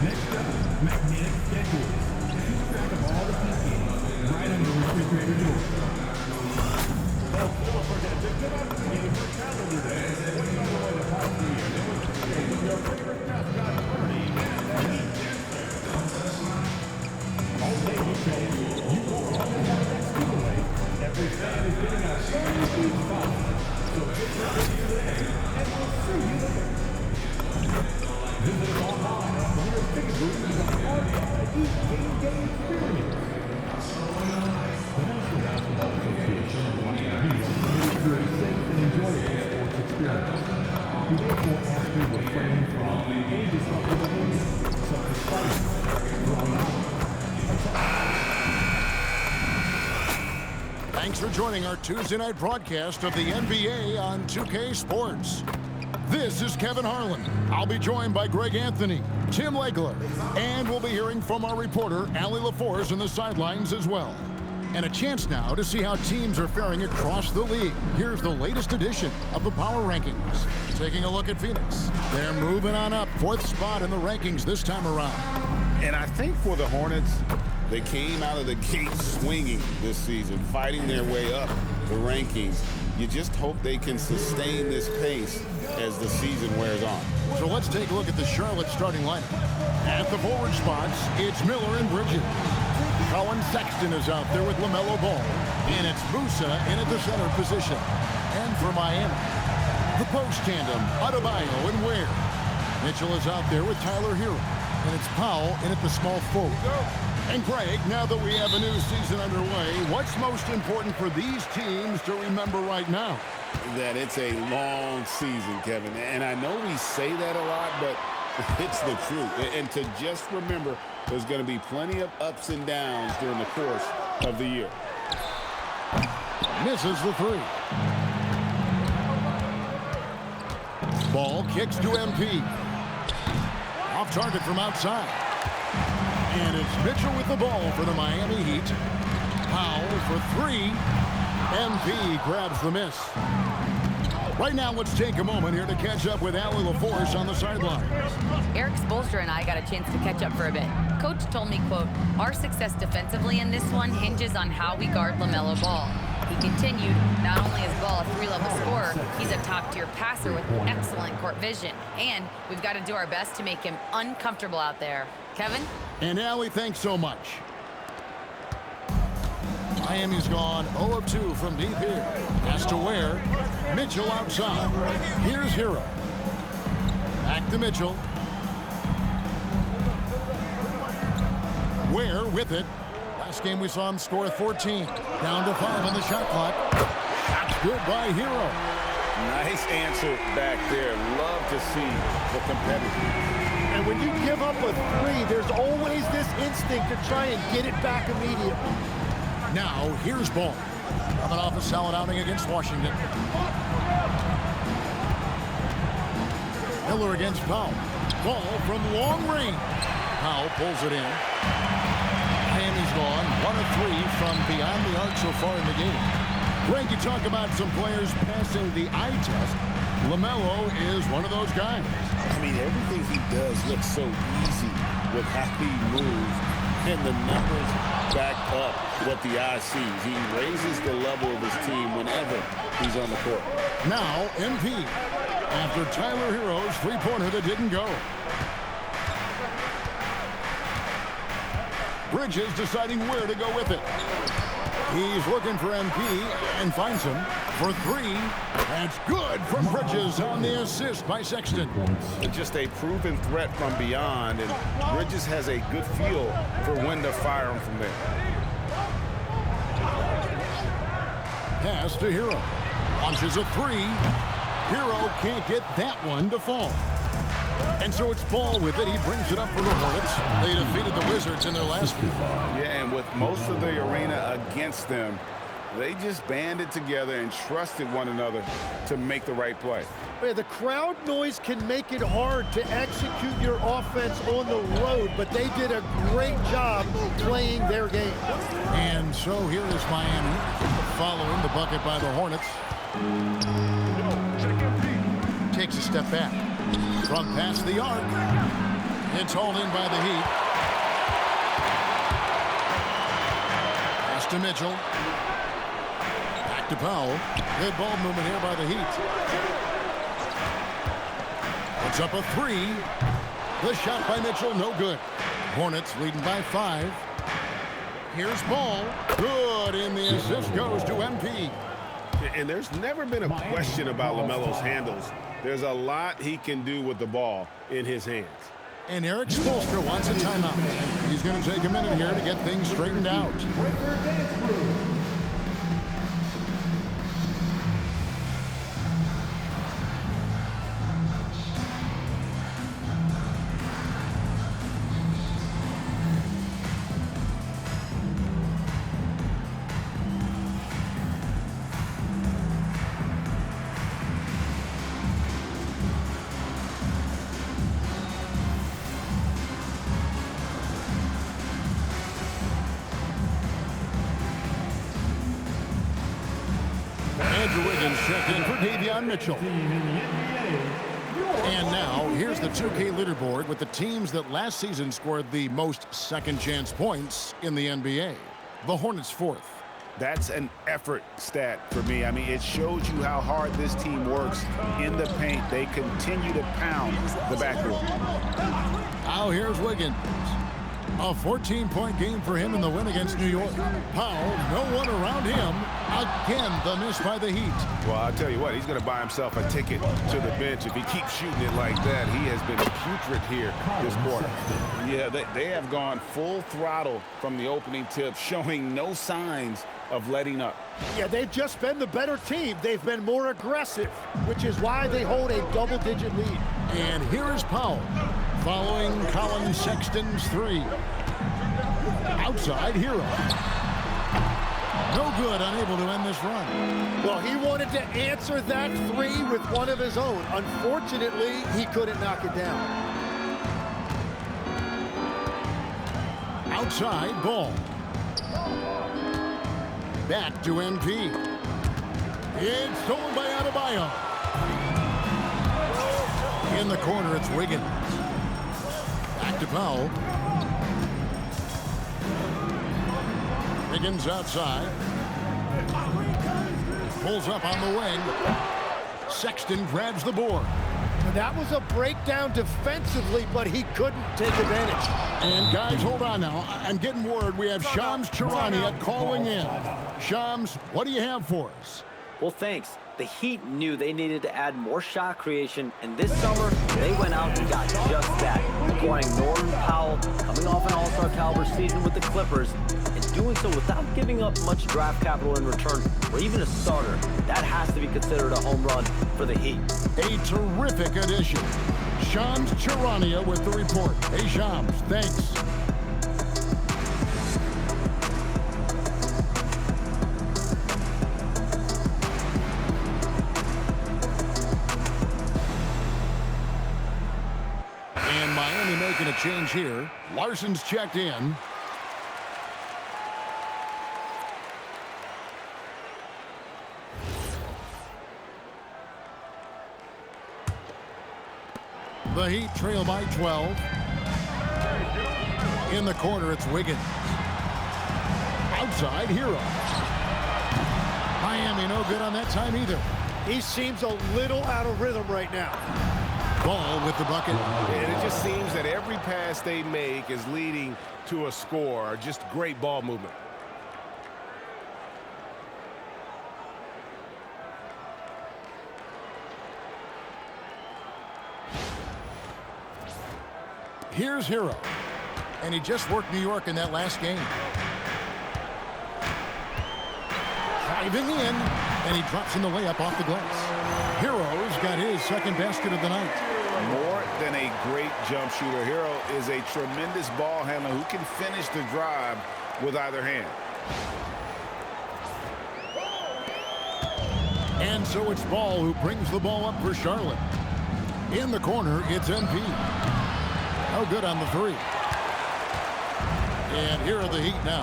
Next up, magnetic schedules. Keep track of all the peak games right on your refrigerator door. Well, Philipper has a good opportunity for calendar day. What's on the way to past the year? Your favorite mascot, Bernie, and the Heat Dancer. All day weekend, you won't have to have that giveaway. Every fan is getting a brand new Heat spot. So get your video today, and we'll see you later. Visit us online at Premier Ticket Booth to be part of the Heat Game Day experience. The National Basketball Association of Miami makes for a safe and enjoyable sports experience. We therefore ask you to refrain from any disruptive behavior, such as fighting, throwing out, Thanks for joining our Tuesday night broadcast of the NBA on 2K Sports. This is Kevin Harlan. I'll be joined by Greg Anthony, Tim Legler, and we'll be hearing from our reporter, Allie LaForce, on the sidelines as well. And a chance now to see how teams are faring across the league. Here's the latest edition of the Power Rankings. Taking a look at Phoenix. They're moving on up, 4th spot in the rankings this time around. And I think for the Hornets, they came out of the gate swinging this season, fighting their way up the rankings. You just hope they can sustain this pace as the season wears on. So let's take a look at the Charlotte starting lineup. At the forward spots, it's Miller and Bridges. Colin Sexton is out there with LaMelo Ball. And it's Musa in at the center position. And for Miami, the post tandem, Adebayo and Ware. Mitchell is out there with Tyler Hero. And it's Powell in at the small forward. And Greg, now that we have a new season underway, what's most important for these teams to remember right now? That it's a long season, Kevin. And I know we say that a lot, but it's the truth. And to just remember, there's going to be plenty of ups and downs during the course of the year. Misses the three. Ball kicks to MP. Off target from outside. And it's Mitchell with the ball for the Miami Heat. Powell for three. MP grabs the miss. Right now, let's take a moment here to catch up with Allie LaForce on the sideline. Eric Spoelstra and I got a chance to catch up for a bit. Coach told me, quote, "Our success defensively in this one hinges on how we guard LaMelo Ball." He continued, not only is Ball a three-level scorer, he's a top-tier passer with excellent court vision. And we've got to do our best to make him uncomfortable out there. Kevin? And Allie, thanks so much. Miami's gone 0 of 2 from deep here. Has to Ware. Mitchell outside. Here's Hero. Back to Mitchell. Ware with it. Last game we saw him score 14. Down to 5 on the shot clock. Shot's good by Hero. Nice answer back there. Love to see the competitor. And when you give up a three, there's always this instinct to try and get it back immediately. Now, here's Ball. Coming off a solid outing against Washington. Miller against Powell. Ball from long range. Powell pulls it in. Miami's gone 1 of 3 from beyond the arc so far in the game. Greg, you talk about some players passing the eye test. LaMelo is one of those guys. I mean, everything he does looks so easy with how he moves, and the numbers back up what the eye sees. He raises the level of his team whenever he's on the court. Now, MP, after Tyler Hero's three-pointer that didn't go. Bridges deciding where to go with it. He's looking for MP and finds him for three. That's good from Bridges on the assist by Sexton. Just a proven threat from beyond, and Bridges has a good feel for when to fire him from there. Pass to Hero. Launches a three. Hero can't get that one to fall. And so it's Ball with it. He brings it up for the Hornets. They defeated the Wizards in their last game. Yeah, and with most of the arena against them, they just banded together and trusted one another to make the right play. Yeah, the crowd noise can make it hard to execute your offense on the road, but they did a great job playing their game. And so here is Miami following the bucket by the Hornets. Takes a step back. From past the arc. It's hauled in by the Heat. Pass to Mitchell. Back to Powell. Good ball movement here by the Heat. It's up a 3. The shot by Mitchell, no good. Hornets leading by 5. Here's Ball. Good, and the assist goes to MP. And there's never been a question about LaMelo's handles. There's a lot he can do with the ball in his hands. And Eric Spoelstra wants a timeout. He's going to take a minute here to get things straightened out. Andrew Wiggins checked in for Davion Mitchell. And now, here's the 2K leaderboard with the teams that last season scored the most second-chance points in the NBA. The Hornets 4th. That's an effort stat for me. I mean, it shows you how hard this team works in the paint. They continue to pound the backboard. Now here's Wiggins. A 14-point game for him in the win against New York. Powell, no one around him. Again, the miss by the Heat. Well, I'll tell you what, he's going to buy himself a ticket to the bench. If he keeps shooting it like that, he has been putrid here this quarter. Yeah, they have gone full throttle from the opening tip, showing no signs of letting up. Yeah, they've just been the better team. They've been more aggressive, which is why they hold a double-digit lead. And here is Powell, following Colin Sexton's 3. Outside, Hero. No good, unable to end this run. Well, he wanted to answer that 3 with one of his own. Unfortunately, he couldn't knock it down. Outside, Ball. Back to MP. It's stolen by Adebayo. In the corner, it's Wiggins. Back to Powell. Wiggins outside. Pulls up on the wing. Sexton grabs the board. That was a breakdown defensively, but he couldn't take advantage. And guys, hold on now. I'm getting word we have Shams Charania calling in. Shams, what do you have for us? Well, thanks. The Heat knew they needed to add more shot creation, and this summer, they went out and got just that. Acquiring Norman Powell, coming off an all-star caliber season with the Clippers, and doing so without giving up much draft capital in return, or even a starter. That has to be considered a home run for the Heat. A terrific addition. Shams Charania with the report. Hey, Shams, thanks. And Miami making a change here. Larson's checked in. The Heat trail by 12. In the corner, it's Wiggins. Outside, Hero. Miami no good on that time either. He seems a little out of rhythm right now. Ball with the bucket. And it just seems that every pass they make is leading to a score. Just great ball movement. Here's Hero. And he just worked New York in that last game. Driving in. And he drops in the layup off the glass. Hero's got his second basket of the night. More than a great jump shooter, Hero is a tremendous ball handler who can finish the drive with either hand. And so it's Ball who brings the ball up for Charlotte. In the corner, it's MP. No good on the 3. And here are the Heat now.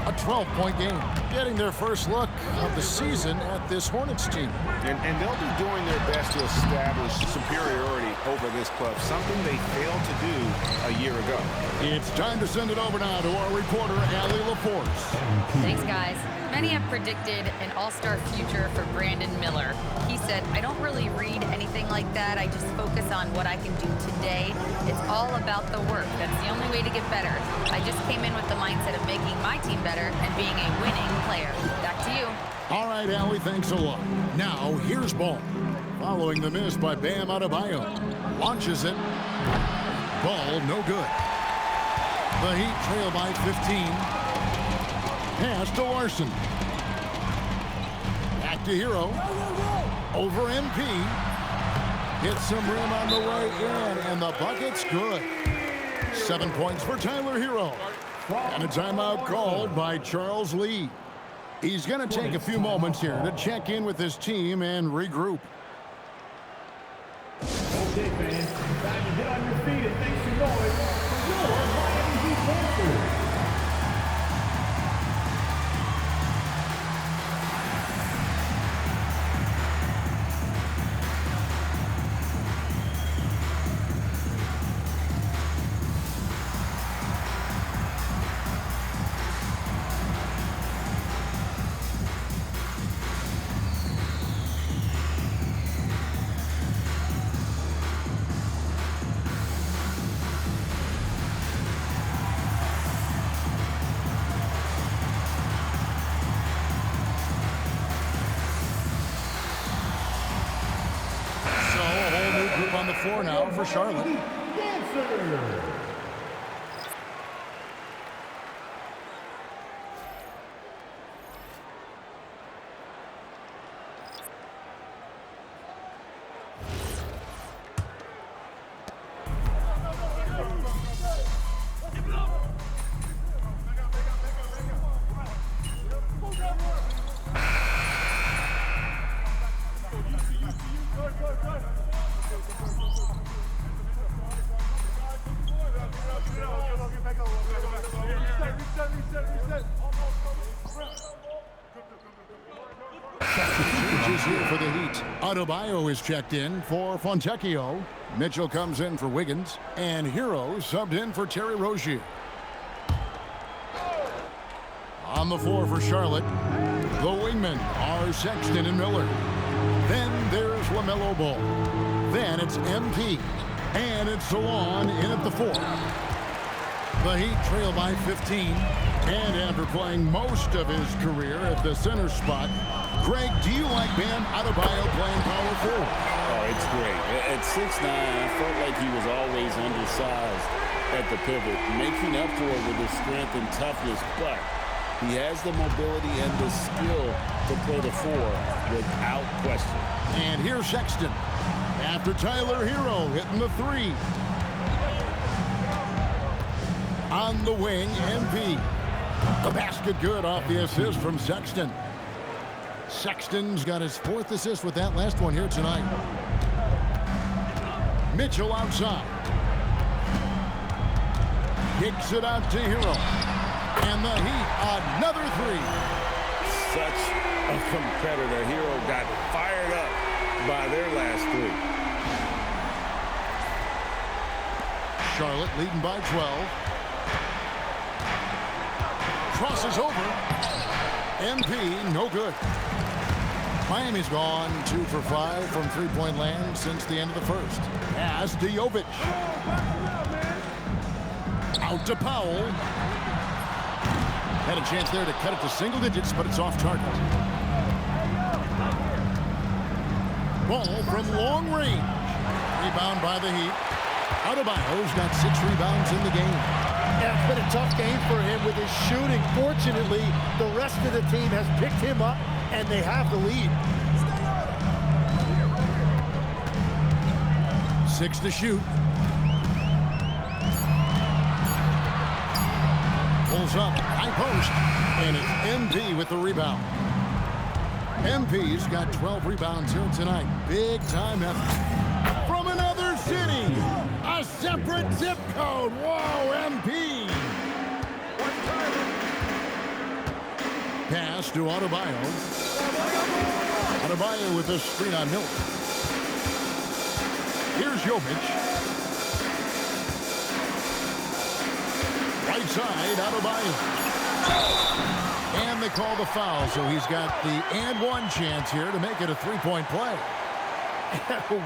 A 12-point game. getting their first look of the season at this Hornets team. And they'll be doing their best to establish superiority over this club, something they failed to do a year ago. It's time to send it over now to our reporter, Allie LaForce. Thanks, guys. Many have predicted an all-star future for Brandon Miller. He said, I don't really read anything like that. I just focus on what I can do today. It's all about the work. That's the only way to get better. I just came in with the mindset of making my team better and being a winning player. Back to you. All right, Allie, thanks a lot. Now, here's Ball. Following the miss by Bam Adebayo. Launches it. Ball, no good. The Heat trail by 15. Pass to Larson. Back to Hero. Over MP. Hits some rim on the way in, and the bucket's good. 7 points for Tyler Hero. And a timeout called by Charles Lee. He's going to take a few moments here to check in with his team and regroup. Okay, fans, time to get on your feet and make some noise for your Miami Heat Panthers. On the floor now for Charlotte. Dancer. Changes here for the Heat. Adebayo is checked in for Fontecchio. Mitchell comes in for Wiggins. And Hero subbed in for Terry Rozier. On the floor for Charlotte, the wingmen are Sexton and Miller. Then there's LaMelo Ball. Then it's MP. And it's Salon in at the 4. The Heat trail by 15. And after playing most of his career at the center spot, Greg, do you like Bam Adebayo playing power forward? Oh, it's great. At 6'9", I felt like he was always undersized at the pivot, making up for it with his strength and toughness, but he has the mobility and the skill to play the 4 without question. And here's Sexton. After Tyler Hero hitting the 3. On the wing, MP. The basket good off the assist from Sexton. Sexton's got his 4th assist with that last one here tonight. Mitchell outside. Kicks it out to Hero. And the Heat, another 3. Such a competitor. Hero got fired up by their last 3. Charlotte leading by 12. Crosses over. MP, no good. Miami's gone 2 for 5 from three-point land since the end of the first. Pass to Jovic. Out to Powell. Had a chance there to cut it to single digits, but it's off target. Ball from long range. Rebound by the Heat. Adebayo's got 6 rebounds in the game. Yeah, it's been a tough game for him with his shooting. Fortunately, the rest of the team has picked him up, and they have the lead. 6 to shoot. Pulls up, high post, and it's MP with the rebound. MP's got 12 rebounds here tonight. Big time effort. From another city, a separate zip code. Whoa, MP. Pass to Adebayo. Adebayo with a screen on Miller. Here's Jovic. Right side, Adebayo. And they call the foul, so he's got the and one chance here to make it a three-point play.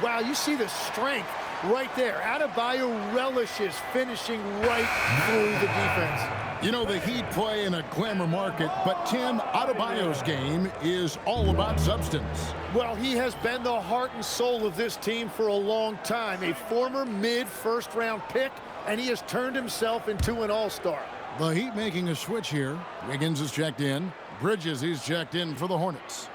Wow, you see the strength right there. Adebayo relishes finishing right through the defense. You know, the Heat play in a glamour market, but Tim, Adebayo's game is all about substance. Well, he has been the heart and soul of this team for a long time. A former mid-first-round pick, and he has turned himself into an all-star. The Heat making a switch here. Wiggins is checked in. Bridges, he's checked in for the Hornets.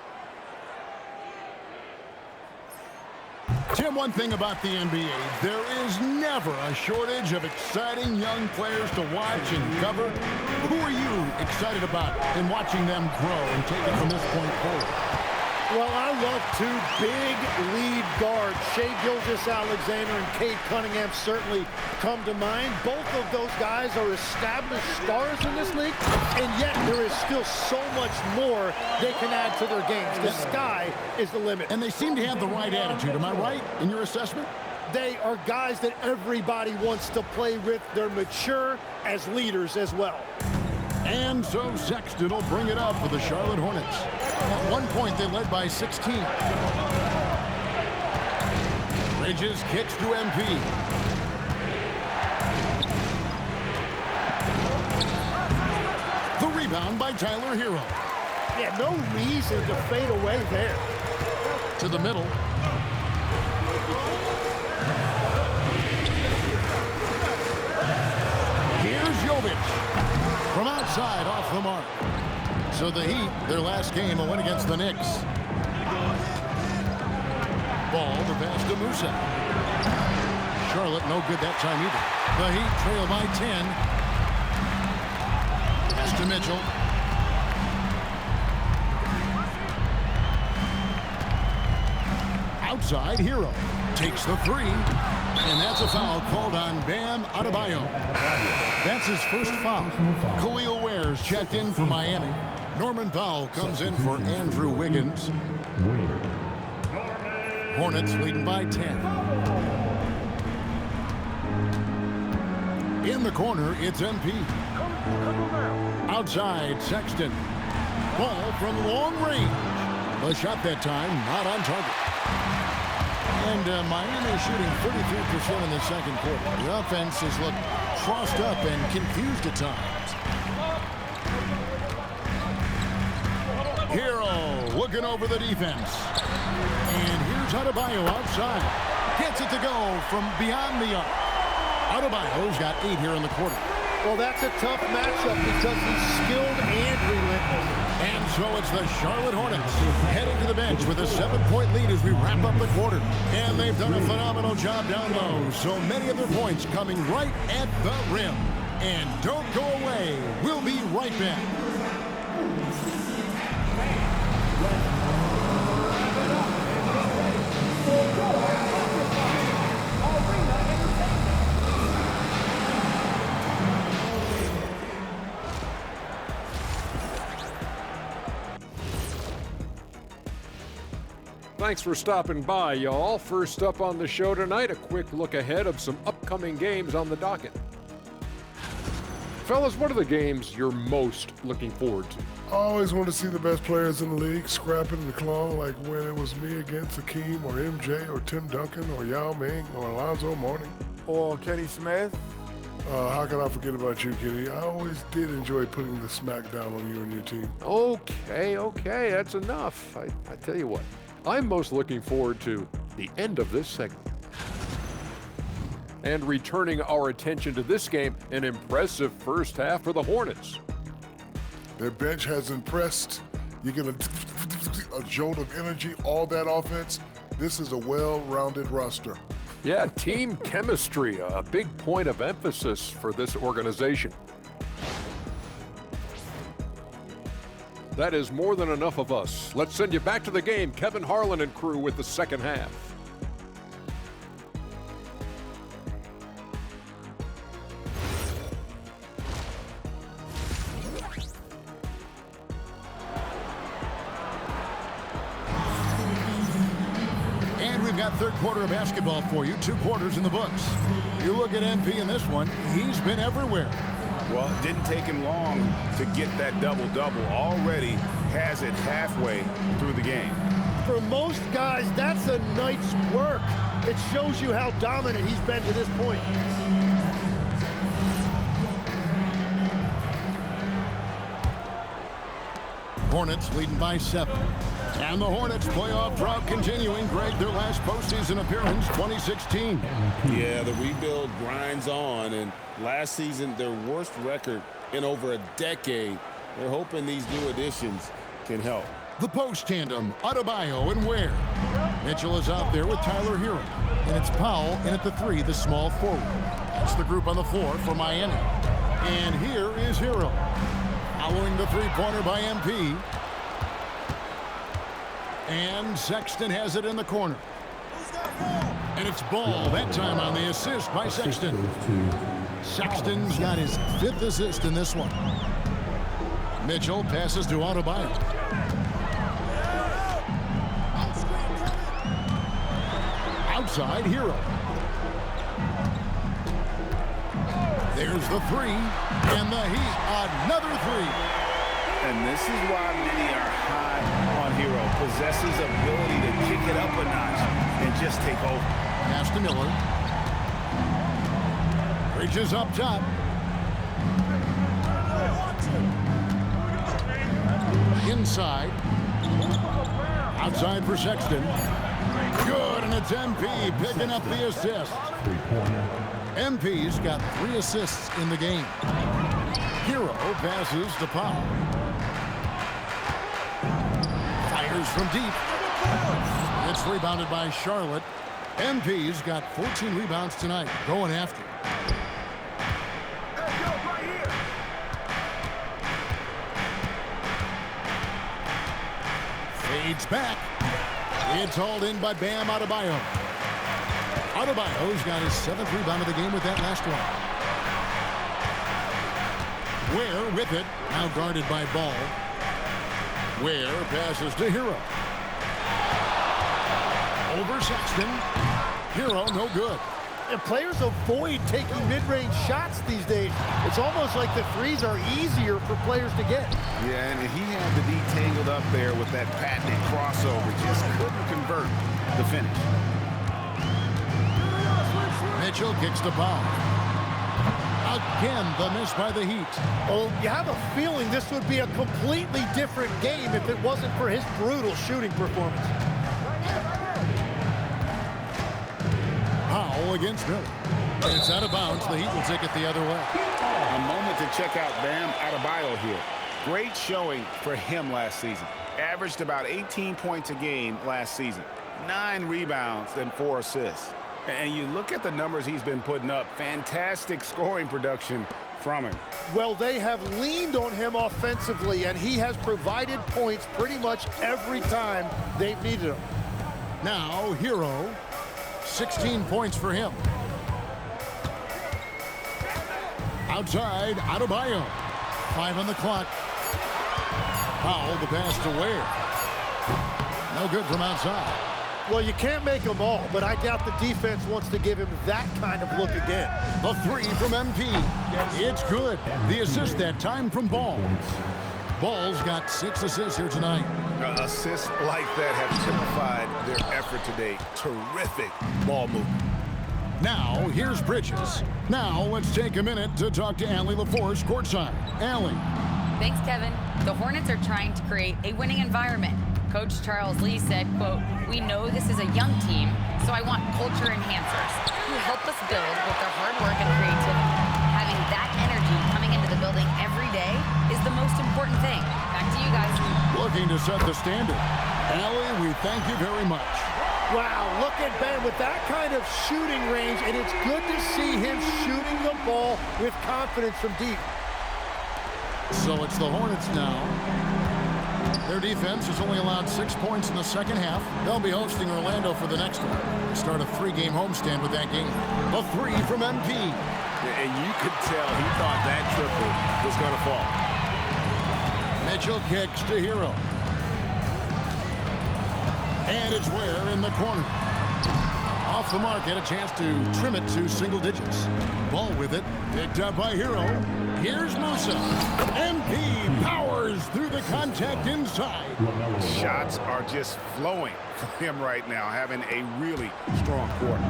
Tim, one thing about the NBA, there is never a shortage of exciting young players to watch and cover. Who are you excited about in watching them grow and take it from this point forward? Well, I love two big lead guards. Shai Gilgeous-Alexander and Cade Cunningham certainly come to mind. Both of those guys are established stars in this league, and yet there is still so much more they can add to their games. The sky is the limit. And they seem to have the right attitude. Am I right in your assessment? They are guys that everybody wants to play with. They're mature as leaders as well. And so Sexton will bring it up for the Charlotte Hornets. At one point, they led by 16. Bridges kicks to MP. The rebound by Tyler Hero. Yeah, no reason to fade away there. To the middle. Here's Jovic. From outside, off the mark. So the Heat, their last game, a win against the Knicks. Ball, the pass to Musa. Charlotte, no good that time either. The Heat trail by 10. Pass to Mitchell. Outside, Hero takes the three. And that's a foul called on Bam Adebayo. That's his first foul. Khalil Ware's checked in for Miami. Norman Powell comes in for Andrew Wiggins. Hornets leading by 10. In the corner, it's MP. Outside, Sexton. Ball from long range. The shot that time not on target. And Miami shooting 33% in the second quarter. The offense has looked crossed up and confused at times. Hero looking over the defense. And here's Adebayo outside. Gets it to go from beyond the arc. Adebayo's got 8 here in the quarter. Well, that's a tough matchup because he's skilled and relentless. And so it's the Charlotte Hornets heading to the bench with a 7-point lead as we wrap up the quarter. And they've done a phenomenal job down low. So many of their points coming right at the rim. And don't go away. We'll be right back. Thanks for stopping by, y'all. First up on the show tonight, a quick look ahead of some upcoming games on the docket. Fellas, what are the games you're most looking forward to? I always want to see the best players in the league scrapping and clawing, like when it was me against Hakeem or MJ or Tim Duncan or Yao Ming or Alonzo Mourning. Or Kenny Smith. How can I forget about you, Kenny? I always did enjoy putting the smack down on you and your team. Okay, that's enough. I tell you what, I'm most looking forward to the end of this segment. And returning our attention to this game, an impressive first half for the Hornets. Their bench has impressed. You get a jolt of energy, all that offense. This is a well-rounded roster. Yeah, team chemistry, a big point of emphasis for this organization. That is more than enough of us. Let's send you back to the game. Kevin Harlan and crew with the second half. We've got third quarter of basketball for you, 2 quarters in the books. You look at MP in this one, he's been everywhere. Well, it didn't take him long to get that double-double. Already has it halfway through the game. For most guys, that's a night's work. It shows you how dominant he's been to this point. Hornets leading by 7. And the Hornets playoff drought continuing. Greg, their last postseason appearance, 2016. Yeah, the rebuild grinds on, and last season, their worst record in over a decade. They're hoping these new additions can help. The post tandem, Adebayo and Ware. Mitchell is out there with Tyler Hero. And it's Powell in at the 3, the small forward. That's the group on the floor for Miami. And here is Hero. Following the three-pointer by MP. And Sexton has it in the corner. And it's Ball, that time on the assist by Sexton. Sexton's got his 5th assist in this one. Mitchell passes to Adebayo. Outside, Hero. There's the 3, and the Heat, another 3. And this is why many are high on Hero. Possesses ability to kick it up a notch and just take over. Pass to Miller. Reaches up top. Inside. Outside for Sexton. Good, and it's MP picking up the assist. MP's got 3 assists in the game. Hero passes to Powell. Fires from deep. It's rebounded by Charlotte. MP's got 14 rebounds tonight, going after. Fades back. It's hauled in by Bam Adebayo. Adebayo's got his 7th rebound of the game with that last one. Ware with it, now guarded by Ball. Ware passes to Hero. Over Sexton. Hero, no good. And players avoid taking mid-range shots these days. It's almost like the threes are easier for players to get. Yeah, and he had to be tangled up there with that patented crossover. Just couldn't convert the finish. Mitchell kicks the ball. Again, the miss by the Heat. Oh, you have a feeling this would be a completely different game if it wasn't for his brutal shooting performance. Powell against Miller. It's out of bounds. The Heat will take it the other way. A moment to check out Bam Adebayo here. Great showing for him last season. Averaged about 18 points a game last season. 9 rebounds and 4 assists. And you look at the numbers he's been putting up. Fantastic scoring production from him. Well, they have leaned on him offensively, and he has provided points pretty much every time they've needed him. Now, Hero. 16 points for him. Outside, Adebayo. 5 on the clock. Powell, the pass to Ware. No good from outside. Well, you can't make them all, but I doubt the defense wants to give him that kind of look again. The 3 from MP. It's good. The assist that time from Ball. Ball's got 6 assists here tonight. Assists like that have typified their effort today. Terrific ball movement. Now, here's Bridges. Now, let's take a minute to talk to Allie LaForce courtside. Allie. Thanks, Kevin. The Hornets are trying to create a winning environment. Coach Charles Lee said, quote, "We know this is a young team, so I want culture enhancers who help us build with their hard work and creativity. Having that energy coming into the building every day is the most important thing." Back to you guys. Looking to set the standard. Allie, we thank you very much. Wow, look at Ben with that kind of shooting range, and it's good to see him shooting the ball with confidence from deep. So it's the Hornets now. Their defense has only allowed 6 points in the second half. They'll be hosting Orlando for the next one. Start a 3-game homestand with that game. The 3 from MP. And you could tell he thought that triple was going to fall. Mitchell kicks to Hero. And it's Ware in the corner. Off the mark, get a chance to trim it to single digits. Ball with it, picked up by Hero. Here's Musa. MP powers through the contact inside. Shots are just flowing for him right now, having a really strong quarter.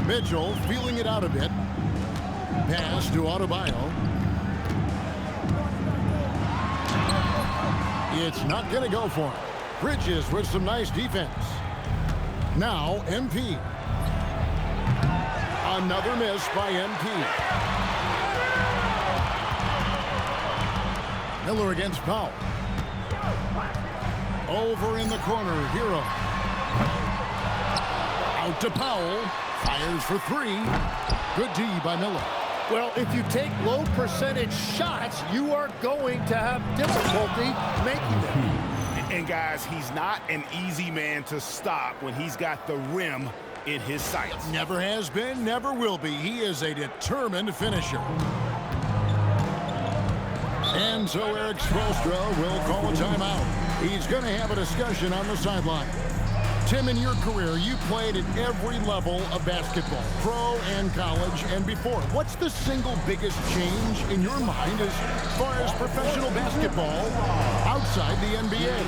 Mitchell feeling it out a bit. Pass to Adebayo. It's not going to go for him. Bridges with some nice defense. Now MP. Another miss by MP. Miller against Powell. Over in the corner, Hero. Out to Powell. Fires for three. Good D by Miller. Well, if you take low percentage shots, you are going to have difficulty making them. And guys, he's not an easy man to stop when he's got the rim in his sights. Never has been, never will be. He is a determined finisher. And so Eric Spoelstra will call a timeout. He's going to have a discussion on the sideline. Tim, in your career, you played at every level of basketball, pro and college and before. What's the single biggest change in your mind as far as professional basketball outside the NBA?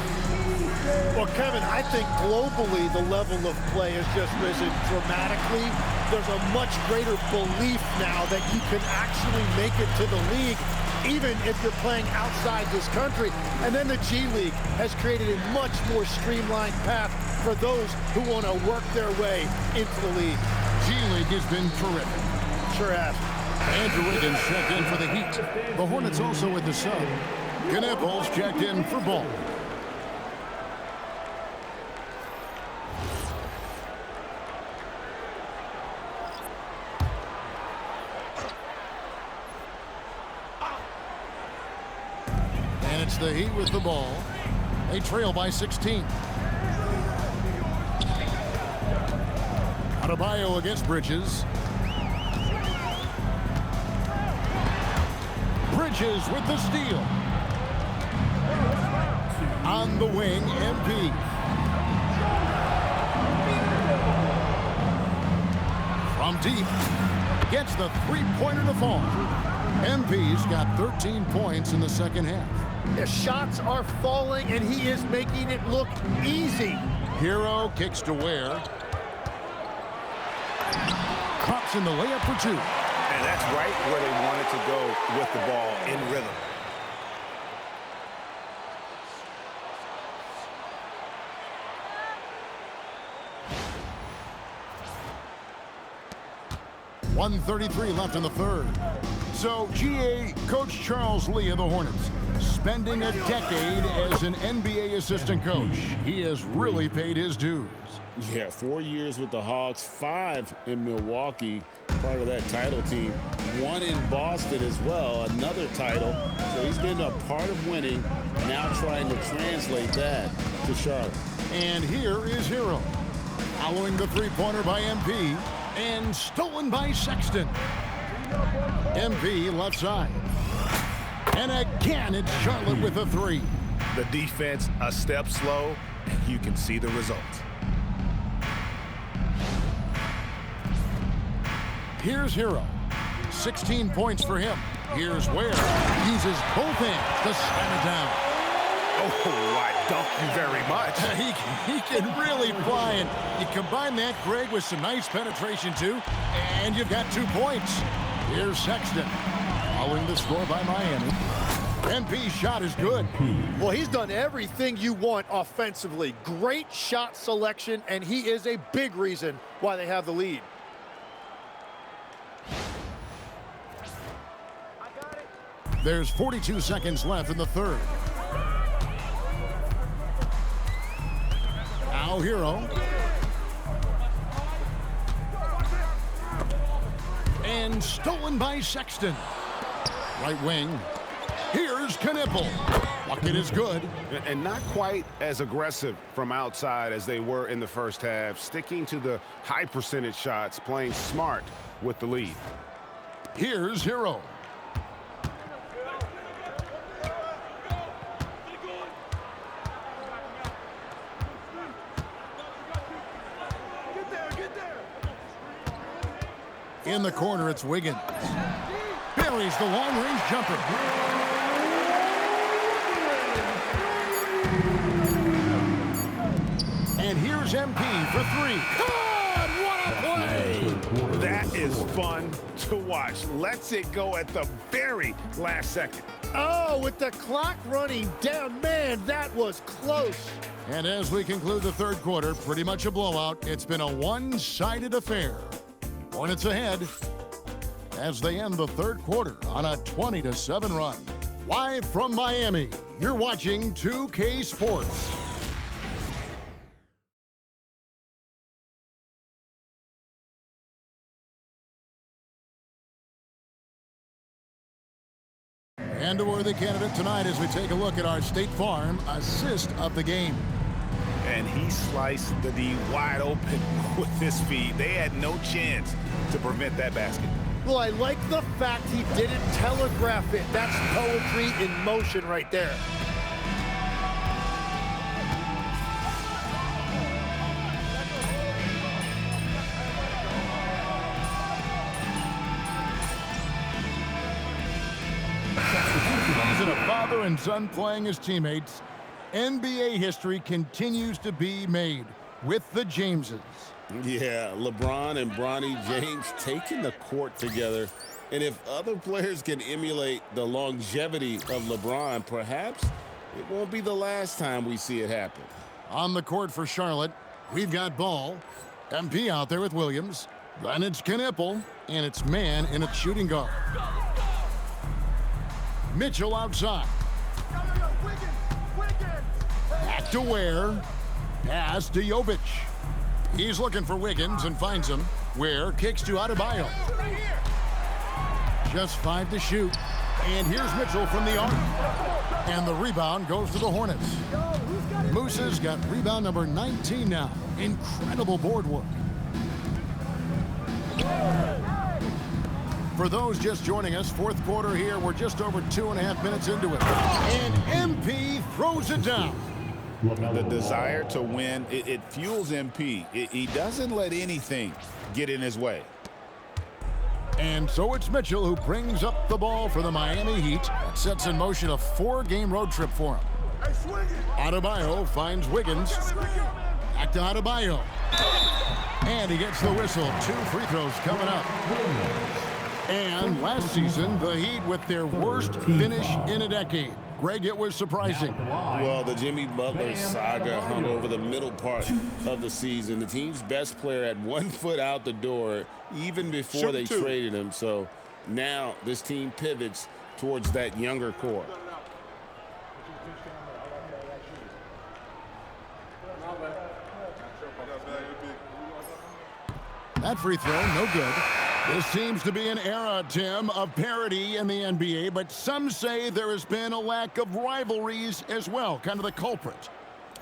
Well, Kevin, I think globally the level of play has just risen dramatically. There's a much greater belief now that you can actually make it to the league, even if you're playing outside this country. And then the G League has created a much more streamlined path for those who want to work their way into the league. G League has been terrific. Sure has. Andrew Wiggins checked in for the Heat. The Hornets also with the sub. Knueppels checked in for Ball. And it's the Heat with the ball. They trail by 16. Adebayo against Bridges. Bridges with the steal. On the wing, MP. From deep. Gets the three-pointer to fall. MP's got 13 points in the second half. The shots are falling, and he is making it look easy. Hero kicks to Ware. Pops in the layup for two. And that's right where they wanted to go with the ball in rhythm. .133 left in the third. So, GA Coach Charles Lee of the Hornets, spending a decade as an NBA assistant coach. He has really paid his dues. Yeah, 4 years with the Hawks, 5 in Milwaukee, part of that title team. 1 in Boston as well, another title. So he's been a part of winning, now trying to translate that to Charlotte. And here is Hero. Following the three-pointer by MP, and stolen by Sexton. MP left side. And again, it's Charlotte with a three. The defense a step slow, and you can see the result. Here's Hero. 16 points for him. Here's Ware. Uses both hands to slam it down. Oh, I dunk you very much. He can really fly, and you combine that, Greg, with some nice penetration, too, and you've got 2 points. Here's Sexton. Following the score by Miami. MP's shot is good. Well, he's done everything you want offensively. Great shot selection, and he is a big reason why they have the lead. There's 42 seconds left in the third. Now Hero. And stolen by Sexton. Right wing. Here's Knueppel. Bucket is good. And not quite as aggressive from outside as they were in the first half. Sticking to the high percentage shots, playing smart with the lead. Here's Hero. In the corner, it's Wiggins. Buries the long-range jumper. And here's MP for three. God, what a play! That is fun to watch. Lets it go at the very last second. Oh, with the clock running down, man, that was close. And as we conclude the third quarter, pretty much a blowout. It's been a one-sided affair. Hornets ahead as they end the third quarter on a 20-7 run. Live from Miami, you're watching 2K Sports. And a worthy candidate tonight as we take a look at our State Farm assist of the game. And he sliced the D wide open with his feet. They had no chance to prevent that basket. Well, I like the fact he didn't telegraph it. That's poetry in motion right there. Season of father and son playing as teammates, NBA history continues to be made with the Jameses. Yeah, LeBron and Bronny James taking the court together. And if other players can emulate the longevity of LeBron, perhaps it won't be the last time we see it happen. On the court for Charlotte, we've got Ball. MP out there with Williams. Then it's Knipple, and it's man in a shooting guard. Mitchell outside. Back to Ware. Pass to Jovic. He's looking for Wiggins and finds him. Ware kicks to Adebayo. Just 5 to shoot. And here's Mitchell from the arc. And the rebound goes to the Hornets. Moose's got rebound number 19 now. Incredible board work. For those just joining us, fourth quarter here. We're just over 2.5 minutes into it. And MP throws it down. The desire to win, it fuels MP. He doesn't let anything get in his way. And so it's Mitchell who brings up the ball for the Miami Heat. That sets in motion a 4-game road trip for him. Adebayo finds Wiggins. Back to Adebayo. And he gets the whistle. 2 free throws coming up. And last season, the Heat with their worst finish in a decade. Greg, it was surprising. Well, the Jimmy Butler saga hung over the middle part of the season. The team's best player had 1 foot out the door even before they traded him. So now this team pivots towards that younger core. That free throw, no good. This seems to be an era, Tim, of parity in the NBA, but some say there has been a lack of rivalries as well, kind of the culprit.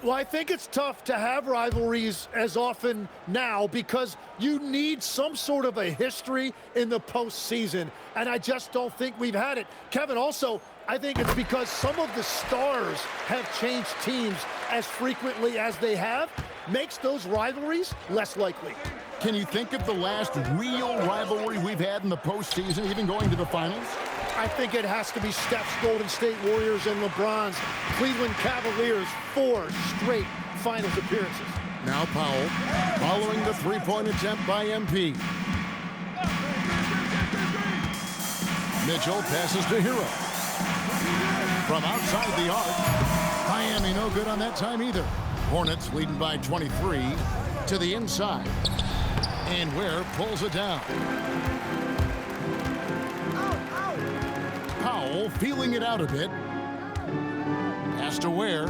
Well, I think it's tough to have rivalries as often now because you need some sort of a history in the postseason, and I just don't think we've had it. Kevin, also, I think it's because some of the stars have changed teams as frequently as they have, makes those rivalries less likely. Can you think of the last real rivalry we've had in the postseason, even going to the finals? I think it has to be Steph's Golden State Warriors and LeBron's Cleveland Cavaliers' 4 straight finals appearances. Now Powell, following the three-point attempt by MP. Mitchell passes to Hero. From outside the arc, Miami no good on that time either. Hornets leading by 23 to the inside. And Ware pulls it down. Powell feeling it out a bit. Pass to Ware.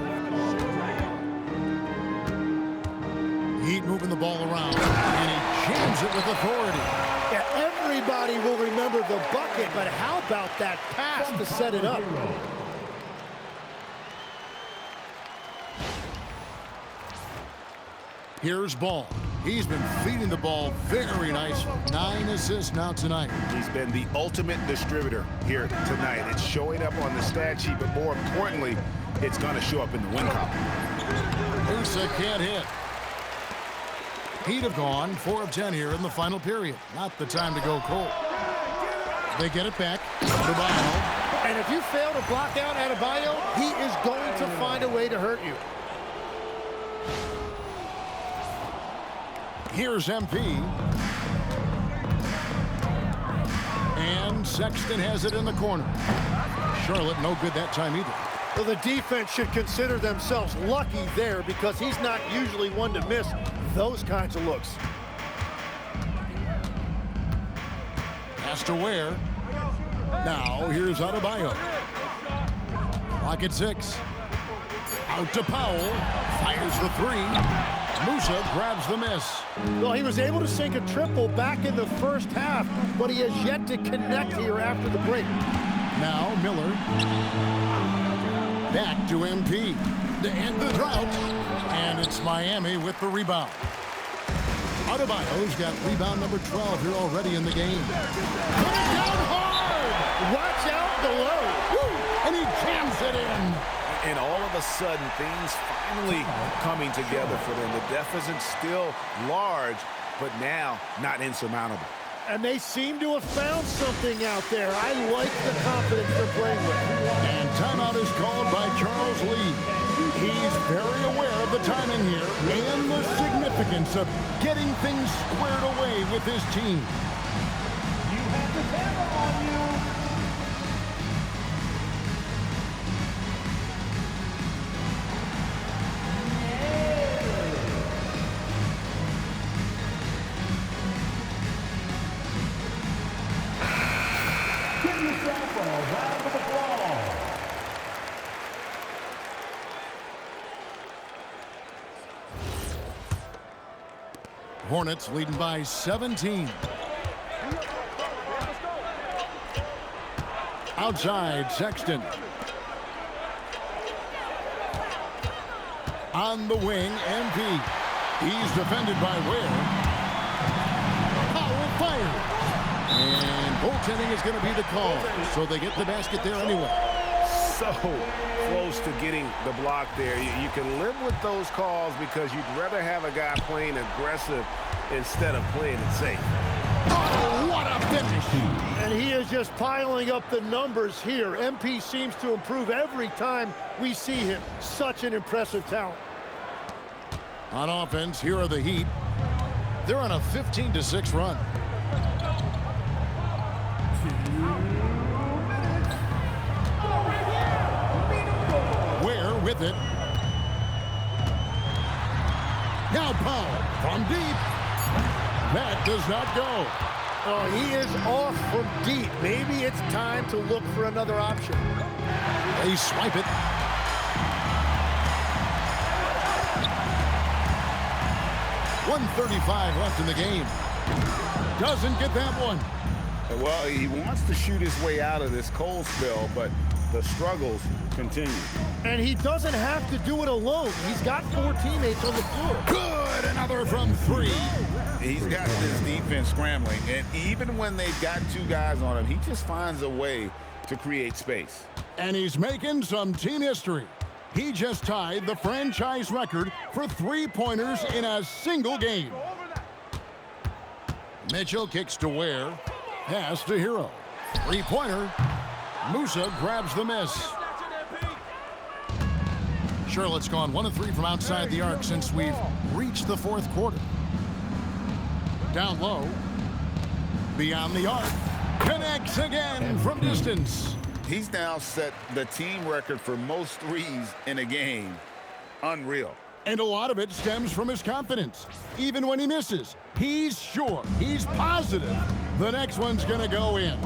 Heat moving the ball around. And he jams it with authority. Yeah, everybody will remember the bucket, but how about that pass to set it up? Here's Ball. He's been feeding the ball very nicely. 9 assists now tonight. He's been the ultimate distributor here tonight. It's showing up on the stat sheet, but more importantly, it's going to show up in the win column. Musa can't hit. Heat have gone 4 of 10 here in the final period. Not the time to go cold. They get it back. Adebayo. And if you fail to block out Adebayo, he is going to find a way to hurt you. Here's MP. And Sexton has it in the corner. Charlotte no good that time either. Well, the defense should consider themselves lucky there because he's not usually one to miss those kinds of looks. Pass to Ware. Now here's Adebayo. Clock at 6. Out to Powell. Fires the 3. Musa grabs the miss. Well, he was able to sink a triple back in the first half, but he has yet to connect here after the break. Now Miller. Back to MP. To end the drought. And it's Miami with the rebound. Adebayo's got rebound number 12 here already in the game. Put it down hard! Watch out below. Woo! And he jams it in. And all of a sudden, things finally coming together for them. The deficit still large, but now not insurmountable. And they seem to have found something out there. I like the confidence they're playing with. And timeout is called by Charles Lee. He's very aware of the timing here and the significance of getting things squared away with his team. You have the camera on you. Give yourself a round of applause. Hornets leading by 17. Outside, Sexton. On the wing, MP. He's defended by Ware. Powell fires. And goaltending is going to be the call. So they get the basket there anyway. So close to getting the block there. You can live with those calls because you'd rather have a guy playing aggressive instead of playing it safe. Oh, what a finish! And he is just piling up the numbers here. MP seems to improve every time we see him. Such an impressive talent. On offense, here are the Heat. They're on a 15-6 run. Ware with it. Now Powell from deep. That does not go. Oh, he is off from deep. Maybe it's time to look for another option. They swipe it. .135 left in the game. Doesn't get that one. Well, he wants to shoot his way out of this cold spell, but the struggles continue. And he doesn't have to do it alone. He's got 4 teammates on the floor. Good, another from 3. He's got this defense scrambling, and even when they've got 2 guys on him, he just finds a way to create space. And he's making some team history. He just tied the franchise record for 3-pointers in a single game. Mitchell kicks to Ware. Pass to Hero. 3-pointer. Musa grabs the miss. Charlotte's gone 1 of 3 from outside the arc since we've reached the 4th quarter. Down low. Beyond the arc. Connects again from distance. He's now set the team record for most threes in a game. Unreal. And a lot of it stems from his confidence. Even when he misses, he's sure, he's positive the next one's going to go in.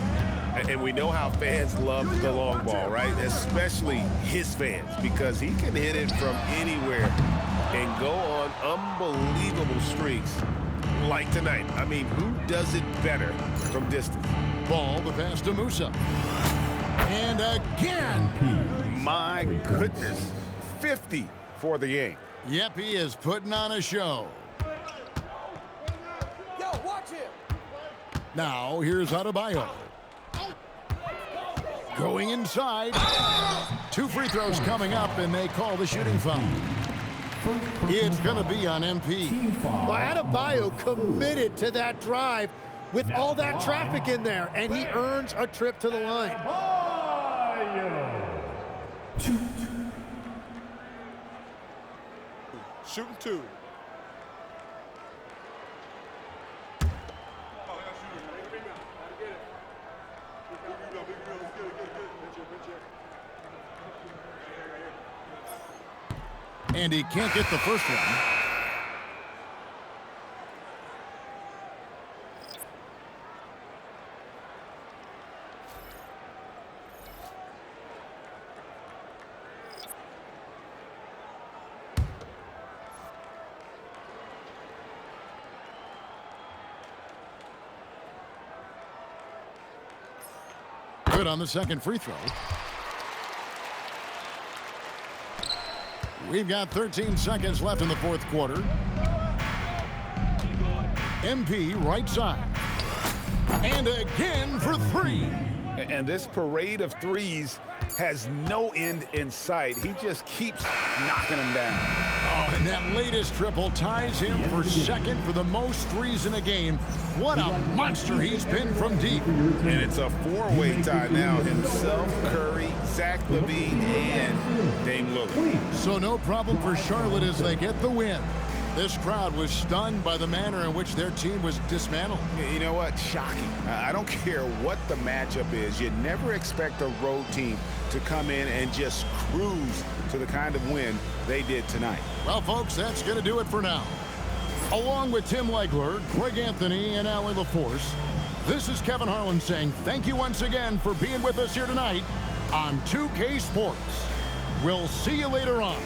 And we know how fans love the long ball, right? Especially his fans, because he can hit it from anywhere and go on unbelievable streaks like tonight. I mean, who does it better from distance? Ball, the pass to Musa. And again. My goodness. 50 for the game. Yep, he is putting on a show. Yo, watch him. Now, here's Adebayo. Going inside. 2 free throws coming up, and they call the shooting foul. It's going to be on MP. Well, Adebayo committed to that drive with all that traffic in there, and he earns a trip to the line. Shooting 2. And he can't get the first one. Good on the second free throw. We've got 13 seconds left in the fourth quarter. MP right side. And again for 3. And this parade of threes has no end in sight. He just keeps knocking them down. Oh, and that latest triple ties him for second for the most threes in a game. What a monster he's been from deep. And it's a 4-way tie now. Himself, Curry, Zach LaVine, and Dame Lillard. So no problem for Charlotte as they get the win. This crowd was stunned by the manner in which their team was dismantled. You know what? Shocking. I don't care what the matchup is. You never expect a road team to come in and just cruise to the kind of win they did tonight. Well, folks, that's going to do it for now. Along with Tim Legler, Greg Anthony, and Allie LaForce, this is Kevin Harlan saying thank you once again for being with us here tonight on 2K Sports. We'll see you later on.